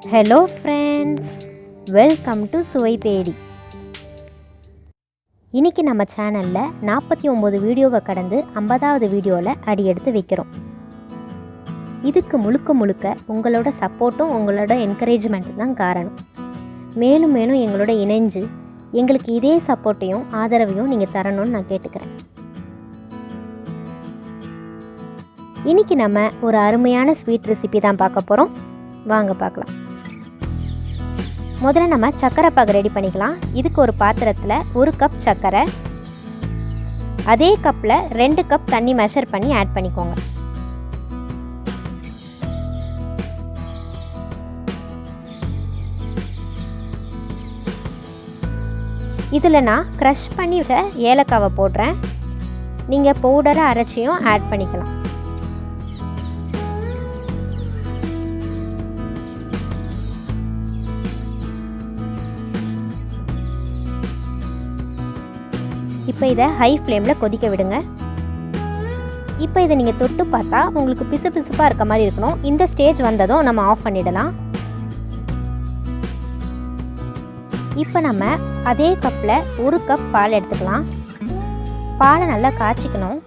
Hello friends, welcome to சுவை தேடி. இன்றைக்கி நம்ம சேனலில் 49 வீடியோவை கடந்து 50வது வீடியோவில் அடி எடுத்து வைக்கிறோம். இதுக்கு முழுக்க உங்களோட சப்போர்ட்டும் உங்களோட என்கரேஜ்மெண்ட்டும் தான் காரணம். மேலும் மேலும் எங்களோட இணைஞ்சு எங்களுக்கு இதே சப்போர்ட்டையும் ஆதரவையும் நீங்கள் தரணும்னு நான் கேட்டுக்கிறேன். இன்றைக்கி நம்ம ஒரு அருமையான ஸ்வீட் ரெசிபி தான் பார்க்க போகிறோம். வாங்க பார்க்கலாம். முதல்ல நம்ம சர்க்கரை பாகு ரெடி பண்ணிக்கலாம். இதுக்கு ஒரு பாத்திரத்தில் 1 கப் சர்க்கரை, அதே கப்பில் 2 கப் தண்ணி மெஷர் பண்ணி ஆட் பண்ணிக்கோங்க. இதில் நான் க்ரஷ் பண்ணி வச்ச ஏலக்காவை போடுறேன். நீங்கள் பவுடரை அரைச்சியும் ஆட் பண்ணிக்கலாம். இப்போ இதை ஹை ஃப்ளேமில் கொதிக்க விடுங்க. இப்போ இதை நீங்கள் தொட்டு பார்த்தா உங்களுக்கு பிசுபிசுப்பாக இருக்க மாதிரி இருக்கணும். இந்த ஸ்டேஜ் வந்ததும் நம்ம ஆஃப் பண்ணிடலாம். இப்போ நம்ம அதே கப்பில் 1 கப் பால் எடுத்துக்கலாம். பாலை நல்லா காய்ச்சிக்கணும்.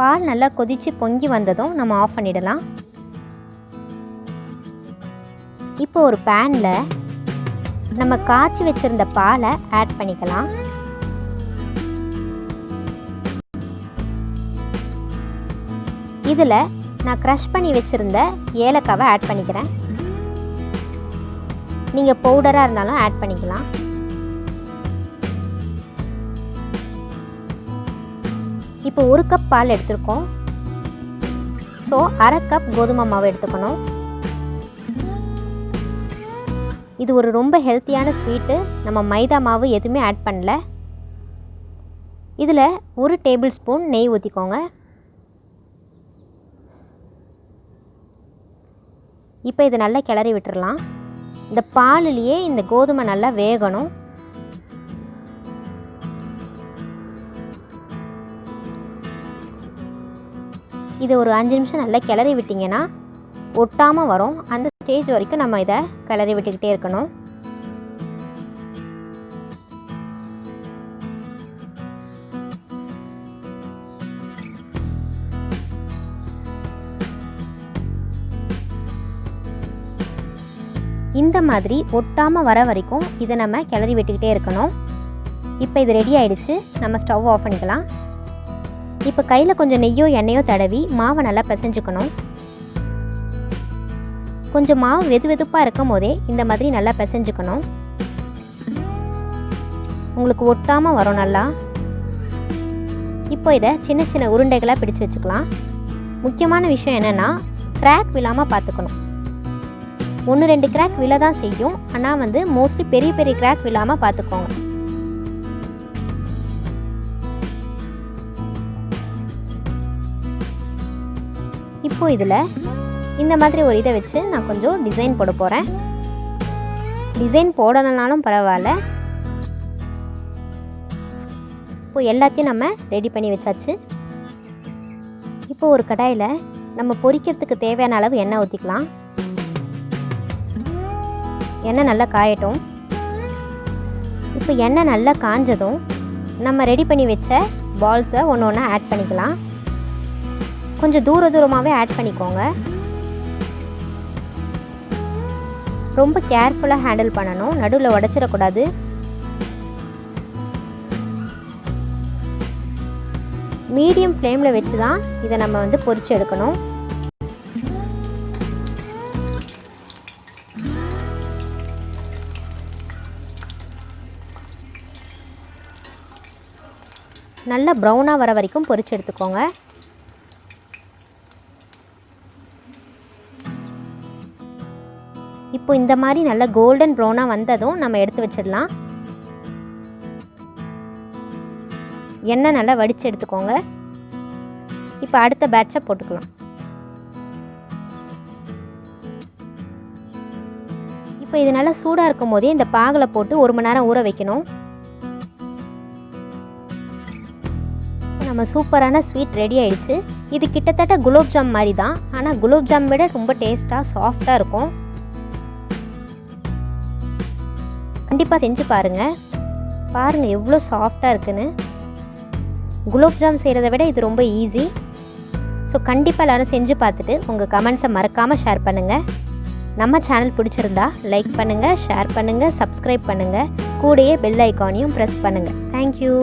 பால் நல்லா கொதித்து பொங்கி வந்ததும் நம்ம ஆஃப் பண்ணிடலாம். இப்போ ஒரு பேனில் நம்ம காய்ச்சி வச்சுருந்த பாலை ஆட் பண்ணிக்கலாம். இதில் நான் க்ரஷ் பண்ணி வச்சுருந்த ஏலக்காவை ஆட் பண்ணிக்கிறேன். நீங்கள் பவுடராக இருந்தாலும் ஆட் பண்ணிக்கலாம். இப்போ 1 கப் பால் எடுத்துருக்கோம். ஸோ 1/2 கப் கோதுமை மாவு எடுத்துக்கணும். இது ஒரு ரொம்ப ஹெல்த்தியான ஸ்வீட்டு. நம்ம மைதா மாவு எதுவுமே ஆட் பண்ணல. இதில் 1 டேபிள் ஸ்பூன் நெய் ஊற்றிக்கோங்க. இப்போ இதை நல்லா கிளறி விட்டுறலாம். இந்த பாலிலேயே இந்த கோதுமை நல்லா வேகணும். இதை ஒரு 5 நிமிஷம் நல்லா கிளறி விட்டிங்கன்னா ஒட்டாமல் வரும். அந்த ஸ்டேஜ் வரைக்கும் நம்ம இதை கிளறி விட்டுக்கிட்டே இருக்கணும். இந்த மாதிரி ஒட்டாமல் வர வரைக்கும் இதை நம்ம கிளறி விட்டுக்கிட்டே இருக்கணும். இப்போ இது ரெடி ஆயிடுச்சு. நம்ம ஸ்டவ் ஆஃப் பண்ணிக்கலாம். இப்போ கையில் கொஞ்சம் நெய்யோ எண்ணெயோ தடவி மாவை நல்லா பிசைஞ்சுக்கணும். கொஞ்சம் மாவு வெதுப்பாக இருக்கும் போதே இந்த மாதிரி நல்லா பிசைஞ்சுக்கணும். உங்களுக்கு ஒட்டாமல் வரும் நல்லா. இப்போ இதை சின்ன சின்ன உருண்டைகளாக பிடிச்சு வச்சுக்கலாம். முக்கியமான விஷயம் என்னென்னா, கிராக் விழாமல் பார்த்துக்கணும். 1-2 கிராக் விழ தான் செய்யும். ஆனால் மோஸ்ட்லி பெரிய பெரிய கிராக் விழாமல் பார்த்துக்கோங்க. இப்போ இதில் இந்த மாதிரி ஒரு இதை வச்சு நான் கொஞ்சம் டிசைன் போட போகிறேன். டிசைன் போடணுன்னாலும் பரவாயில்ல. இப்போ எல்லாத்தையும் நம்ம ரெடி பண்ணி வச்சாச்சு. இப்போ ஒரு கடாயில் நம்ம பொரிக்கிறதுக்கு தேவையான அளவு எண்ணெய் ஊற்றிக்கலாம். எண்ணெய் நல்லா காயட்டும். இப்போ எண்ணெய் நல்லா காஞ்சதும் நம்ம ரெடி பண்ணி வச்ச பால்ஸை ஒன்று ஒன்றா ஆட் பண்ணிக்கலாம். கொஞ்சம் தூரமாகவே ஆட் பண்ணிக்கோங்க. ரொம்ப கேர்ஃபுல்லாக ஹேண்டில் பண்ணணும். நடுவில் உடச்சிடக்கூடாது. மீடியம் ஃப்ளேமில் வச்சு தான் இதை நம்ம பொரிச்சு எடுக்கணும். நல்லா ப்ரௌனாக வர வரைக்கும் பொரிச்சு எடுத்துக்கோங்க. இப்போ இந்த மாதிரி நல்லா கோல்டன் ப்ரௌனாக வந்ததும் நம்ம எடுத்து வச்சிடலாம். எண்ணெய் நல்லா வடித்து எடுத்துக்கோங்க. இப்போ அடுத்த பேட்சை போட்டுக்கலாம். இப்போ இது நல்லா சூடாக இருக்கும் போதே இந்த பாகில் போட்டு 1 மணி நேரம் ஊற வைக்கணும். நம்ம சூப்பரான ஸ்வீட் ரெடி ஆயிடுச்சு. இது கிட்டத்தட்ட குலாப் ஜாம் மாதிரி தான், ஆனால் குலாப் ஜாம் விட ரொம்ப டேஸ்ட்டாக சாஃப்டாக இருக்கும். கண்டிப்பாக செஞ்சு பாருங்கள். பாருங்கள் எவ்வளோ சாஃப்டாக இருக்குன்னு. குலாப் ஜாம் செய்கிறத விட இது ரொம்ப ஈஸி. ஸோ கண்டிப்பாக எல்லோரும் செஞ்சு பார்த்துட்டு உங்கள் கமெண்ட்ஸை மறக்காமல் ஷேர் பண்ணுங்கள். நம்ம சேனல் பிடிச்சிருந்தா லைக் பண்ணுங்கள், ஷேர் பண்ணுங்கள், சப்ஸ்கிரைப் பண்ணுங்கள். கூடயே பெல் ஐக்கானையும் ப்ரெஸ் பண்ணுங்கள். தேங்க்யூ.